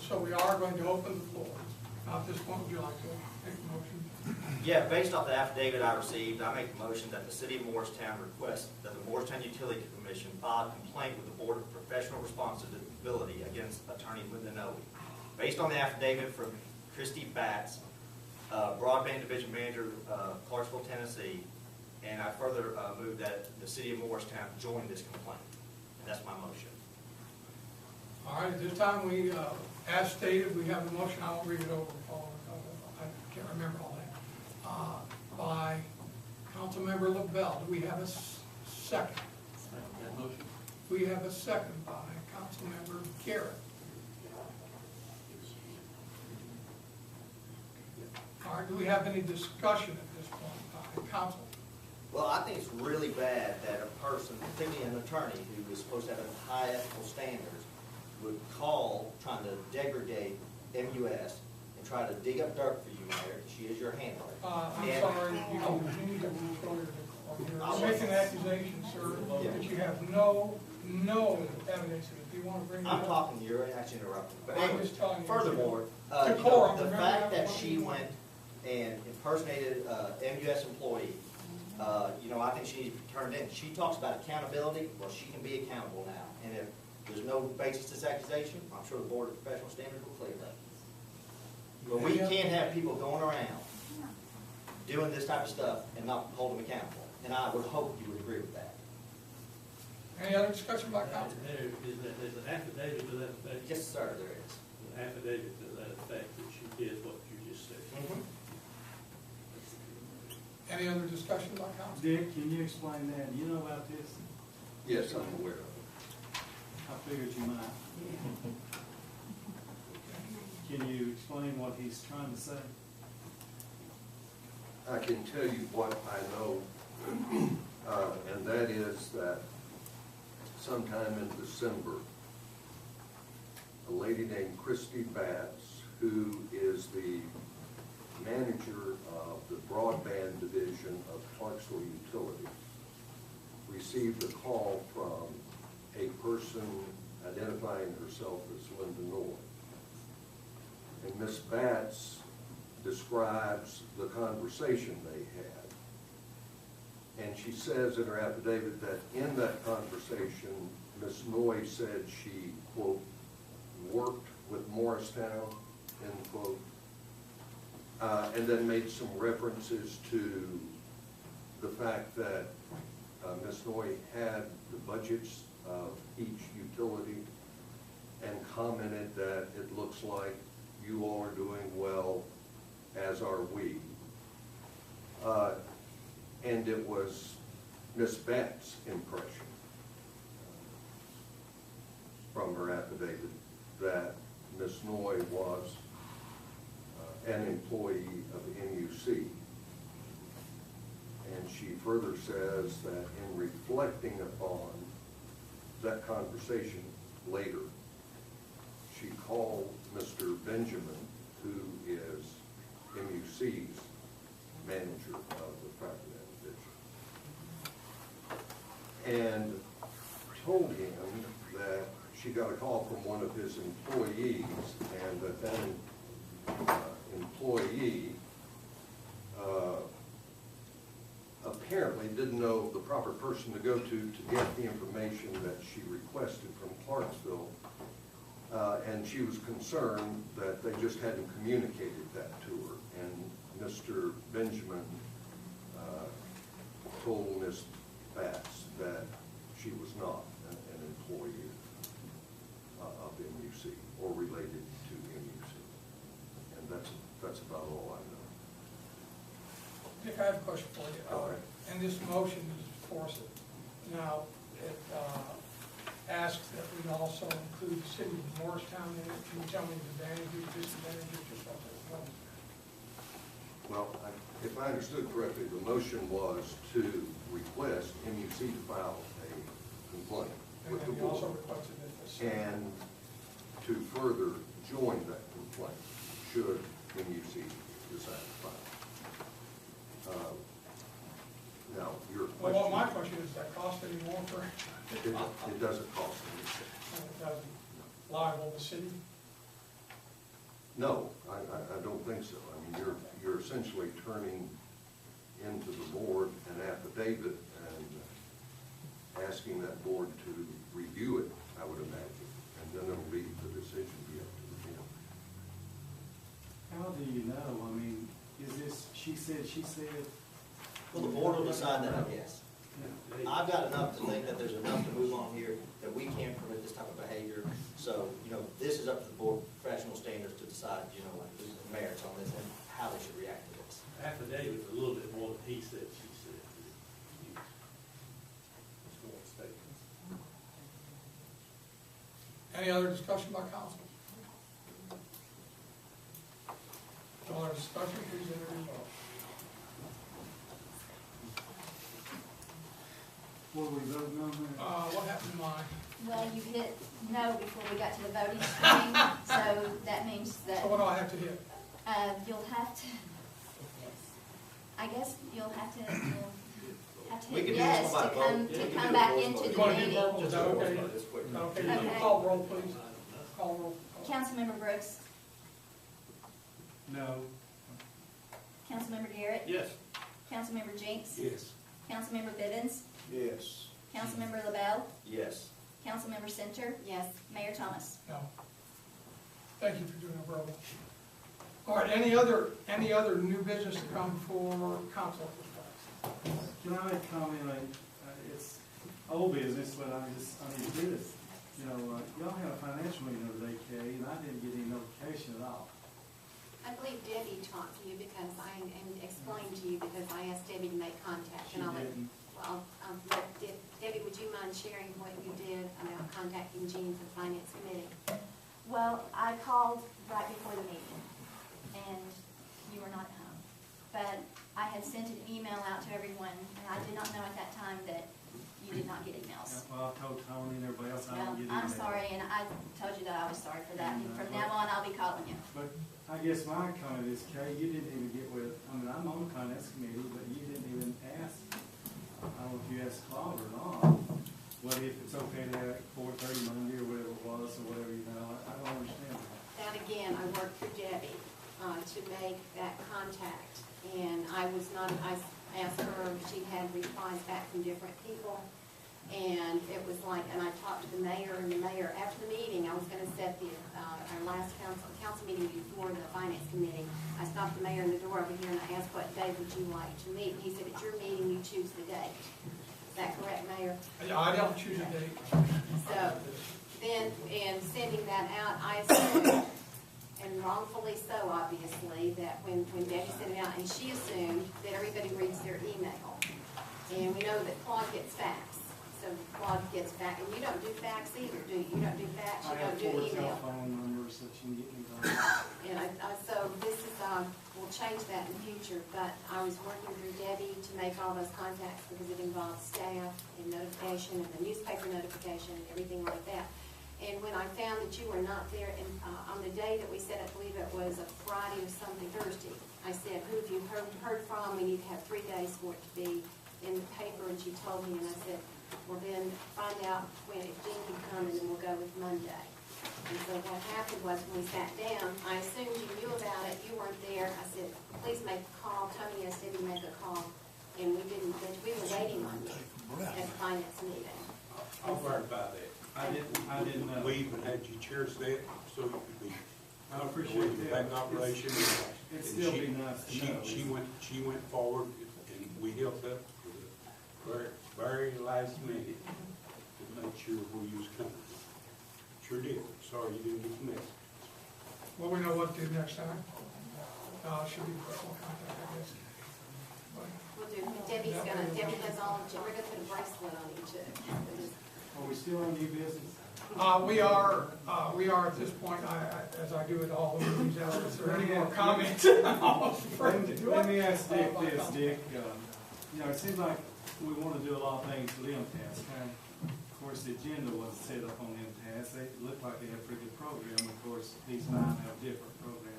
so we are going to open the floor. Now, at this point, would you like to make a motion? Yeah, based off the affidavit I received, I make the motion that the city of Morristown request that the Morristown Utility Commission file a complaint with the Board of Professional Responsibility against Attorney Linda Noe. Based on the affidavit from Christy Batts, Broadband Division Manager, Clarksville, Tennessee, and I further move that the city of Morristown join this complaint. And that's my motion. All right, at this time, we, as stated, we have a motion, I won't read it over, Paul, I can't remember all that, by Councilmember LaBelle. Do we have a second? That motion? We have a second by Councilmember Garrett. All right, do we have any discussion at this point, council? Well, I think it's really bad that a person, particularly an attorney who is supposed to have high ethical standards, would call trying to degrade MUS and try to dig up dirt for you, Mayor. She is your handler. I'm And- sorry, you need to control your decorum. You're making an accusation, sir, Yeah. that you have no evidence of it. Do you want to bring it I'm up? talking, you're actually interrupting. But I'm anyway, just telling you. furthermore, Decorum, the remember fact that that one? she went and impersonated MUS employee, I think she needs to be turned in. She talks about accountability. Well, she can be accountable now. And if there's no basis to this accusation, I'm sure the Board of Professional Standards will clear that. But we can't have people going around doing this type of stuff and not hold them accountable. And I would hope you would agree with that. Any other discussion by council? There's an affidavit to that effect. Yes, sir, there is. An affidavit to that effect that she did what you just said. Any other discussion by council? Dick, can you explain that? Do you know about this? Yes, I'm aware of it. I figured you might. Can you explain what he's trying to say? I can tell you what I know, and that is that sometime in December, a lady named Christy Batts, who is the manager of the broadband division of Clarksville Utilities, received a call from a person identifying herself as Linda Noe. And Ms. Batts describes the conversation they had. And she says in her affidavit that in that conversation, Ms. Noe said she, quote, worked with Morristown, end quote, and then made some references to the fact that Ms. Noe had the budgets of each utility and commented that it looks like you all are doing well, as are we. And it was Ms. Batts' impression from her affidavit that Ms. Noe was an employee of MUC. And she further says that in reflecting upon that conversation later, she called Mr. Benjamin, who is MUC's manager of the property division, and told him that she got a call from one of his employees, and that employee apparently didn't know the proper person to go to get the information that she requested from Clarksville, and she was concerned that they just hadn't communicated that to her. And Mr. Benjamin told Ms. Batts that she was not an employee of MUC or related to MUC. And that's about all I know. Dick, I have a question for you. All right. And this motion is for it. Now, it asks that we also include the city of Morristown in it. Can you tell me the advantages, disadvantages, just what that? Well, if I understood correctly, the motion was to request MUC to file a complaint And with the then you also board requested that the city. and to further join that complaint should MUC decide to file. Now, your question. Well, my question is, does that cost any more for, It doesn't cost anything. it doesn't liable the city? No, I don't think so. I mean, you're essentially turning into the board an affidavit and asking that board to review it, I would imagine, and then it'll be, the decision be up to the board. How do you know? I mean, is this, she said? Well, the board will decide that, I guess. Yeah. I've got enough to think that there's enough to move on here, that we can't permit this type of behavior. So, this is up to the board professional standards to decide, like the merits on this and how they should react to this. Affidavit's a little bit more than he said, she said. It's more statements. Any other discussion by council? No other discussion, please enter your vote. What are we voting on there? What happened to mine? Well, you hit no before we got to the voting screen, so that means that, So what do I have to hit? you'll have to, I guess you'll have to We hit can do yes this one by to vote. come, Yeah, to we can come do back it into voice the You wanna do meeting. verbal, is that okay? It's quick. Okay, Okay. call roll, please. Call roll. Councilmember Brooks, No. Councilmember Garrett, Yes. Councilmember Jinks, Yes. Councilmember Bivens, Yes. Councilmember LaBelle, Yes. Councilmember Center. Yes. Mayor Thomas. No. Thank you for doing a verbal. All right, any other new business to come for council? Can I make a comment? It's old business, but I need to do this. Y'all had a financial meeting the other day, Kay, and I didn't get any notification at all. I believe Debbie talked to you because and explained to you because I asked Debbie to make contact. She And I'll let, didn't. well, Debbie, would you mind sharing what you did about contacting Jean for the finance committee? Well, I called right before the meeting, and you were not at home. But I had sent an email out to everyone, and I did not know at that time that you did not get emails. Well, I told Tony and everybody else I Well, don't get I'm email. sorry, and I told you that I was sorry for that, and from now on, I'll be calling you. But I guess my comment is, Kay, you didn't even get with, I'm on the finance committee, but you didn't even ask. I don't know if you asked Claude or not, what if it's okay to have 4:30 Monday or whatever it was, or whatever, I don't understand that. That again, I worked for Debbie to make that contact. And I was not, I asked her, she had replies back from different people. And it was like, and I talked to the mayor, and the mayor, after the meeting, I was gonna set our last council meeting before the finance committee. I stopped the mayor in the door over here and I asked, what day would you like to meet? He said, it's your meeting, you choose the date. Is that correct, Mayor? Yeah, I don't choose a date. So then, in sending that out, I assumed, and wrongfully so, obviously, that when Debbie sent it out, and she assumed that everybody reads their email. And we know that Claude gets fax. So Claude gets fax, and you don't do fax either, do you? You don't do fax, I you have don't do 4 email. telephone numbers that you can get me on. And so this is, we'll change that in the future, but I was working through Debbie to make all those contacts because it involves staff and notification and the newspaper notification and everything like that. And when I found that you were not there, and on the day that we said, I believe it was a Friday or something, Thursday, I said, who have you heard from? We need to have 3 days for it to be in the paper, and she told me, and I said, well then, find out when, if Jean can come, and then we'll go with Monday. And so what happened was, when we sat down, I assumed you knew about it, you weren't there, I said, please make a call, Tony asked Debbie to make a call, and we didn't, we were waiting on you at the finance meeting. I'll verify that. I didn't know. We even had you chair set, so you could be. I appreciate Back that. operation. It'd still be nice to know. She went forward, and we helped up to the very last minute to make sure where you was coming. Sure did. Sorry you didn't get the message. Well, we know what to do next time. Should be personal contact, I guess. But We'll do, Debbie has all, we're gonna put a bracelet on you too. Are we still on new business? We are at this point, as I do with all the meetings out, is there any more comments? Let me ask Dick this, Dick. It seems like we want to do a lot of things with MTS, okay? Of course, the agenda wasn't set up on MTS. They looked like they had a pretty good program. Of course, these 9 have different programs.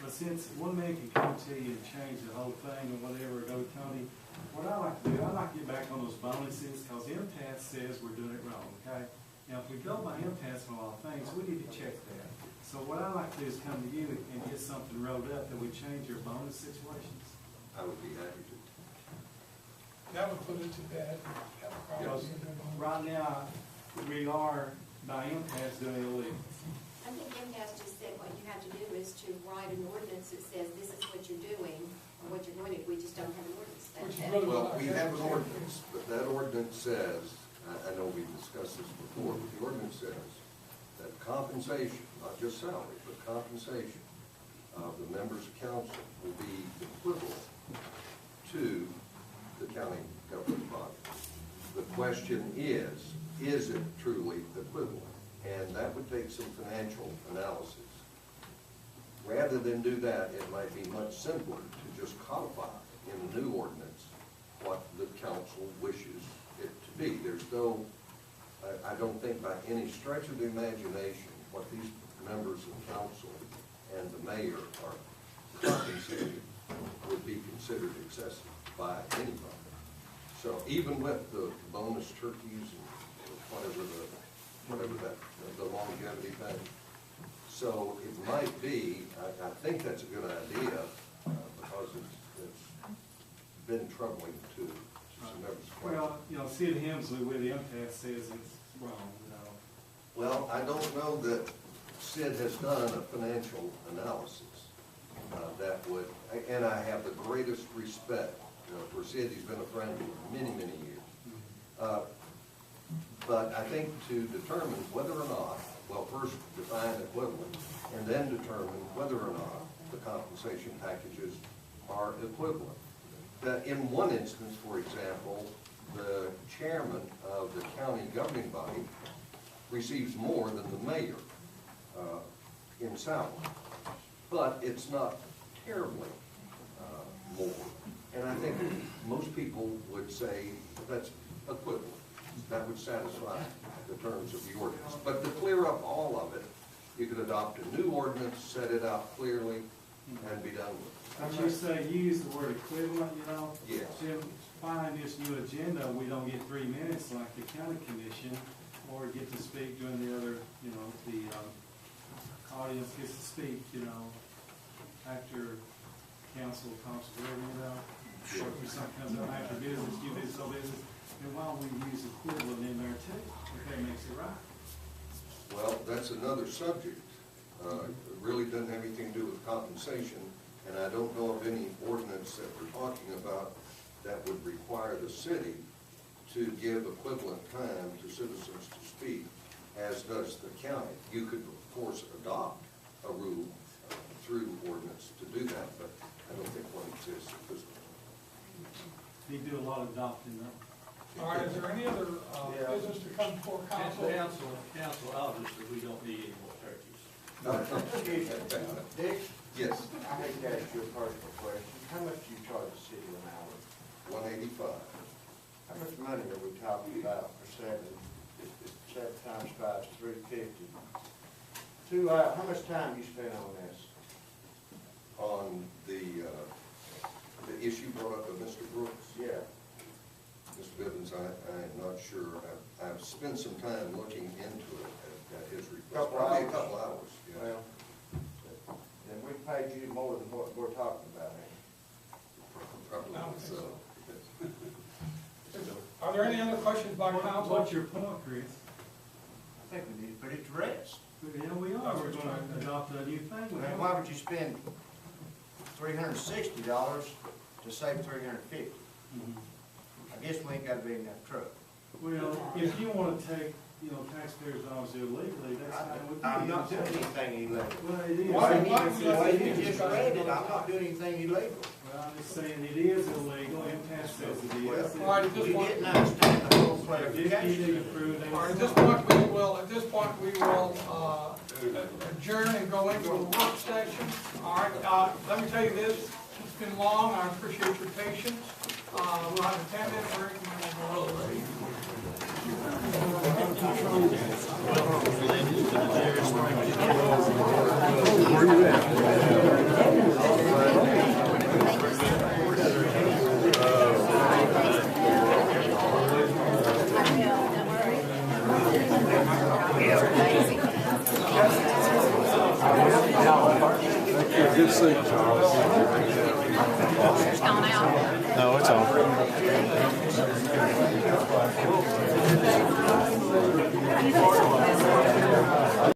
But since one man can come to you and change the whole thing or whatever, go Tony, what I like to do, I like to get back on those bonuses, because MTS says we're doing it wrong, okay? Now, if we go by MTS on a lot of things, we need to check that. So what I'd like to do is come to you and get something rolled up that we change your bonus situations. I would be happy to. That would put it to bed. Have a problem. Right now, we are, by impasse, doing illegal. I think MCAS just said what you have to do is to write an ordinance that says this is what you're doing, or what you're going to do. We just don't have an ordinance. that Which is says- really Well, what I we said. have an ordinance, but that ordinance says, I know we've discussed this before, but the ordinance says that compensation, not just salary, but compensation of the members of council will be equivalent to the county government body. The question is it truly equivalent? And that would take some financial analysis. Rather than do that, it might be much simpler to just codify in a new ordinance what the council wishes it to be. There's no, I don't think by any stretch of the imagination, what these members of council and the mayor are compensated would be considered excessive by anybody. So even with the bonus turkeys and whatever that, the longevity thing. So it might be, I think that's a good idea, because it's been troubling to some members of council. Well, you know, Sid Hemsley with the impasse says it's wrong, you know. Well, I don't know that Sid has done a financial analysis that would, and I have the greatest respect for Sid. He's been a friend for many, many years. But I think to determine whether or not, well, first define equivalent, and then determine whether or not the compensation packages are equivalent. In one instance, for example, the chairman of the county governing body receives more than the mayor in salary. But it's not terribly more. And I think most people would say that's equivalent. That would satisfy the terms of the ordinance. But to clear up all of it, you could adopt a new ordinance, set it out clearly, and be done with it. But you say, you use the word equivalent, you know? Yes. Jim, find this new agenda, we don't get 3 minutes like the county commission, or get to speak during the other, you know, the audience gets to speak, you know, after council talks to them, you know? Or if something comes up after business, you business, so business, and why don't we use equivalent in there too, if that makes it right? Well, that's another subject. It really doesn't have anything to do with compensation, and I don't know of any ordinance that we're talking about that would require the city to give equivalent time to citizens to speak, as does the county. You could, of course, adopt a rule through ordinance to do that, but I don't think one exists at this point. You do a lot of adopting, though. All right, is there any other business to come before council? Council, obviously, we don't need any more turkeys. Excuse me, Dick, Yes, I hate to ask you a personal question. How much do you charge the city an hour? 185. How much money are we talking about for seven? If 7 times 5 is 350. 2 hours, how much time you spend on this? On the issue brought up by Mr. Brooks, Yeah. Mr. Bivens, I am not sure. I've spent some time looking into it at his request. Couple Probably a hours. couple hours, yeah. Well, and we paid you more than what we're talking about here. Probably I don't think so. Are there any other questions by council? What's your point, Chris? I think we need to put it to rest. Yeah, we are, we're gonna adopt a new thing. Well, why would you spend $360 to save $350? I guess we ain't gotta be in that truck. Well, if you wanna take, you know, taxpayers' dollars illegally, that's fine with me. I'm not doing anything illegal. Well, it is. Why- Well, why- you just read it, I'm not doing anything illegal. Well, I'm just saying it is illegal, MTS says it is. All right, at this We point, didn't understand the whole If you clarification. need to prove that. all right, at this point, we will adjourn and go into a work session. All right, let me tell you this, it's been long, I appreciate your patience. We'll have a 10-minute break and then we'll go over. Don't worry. Good to see you, Charles. It's gone out. No, it's on.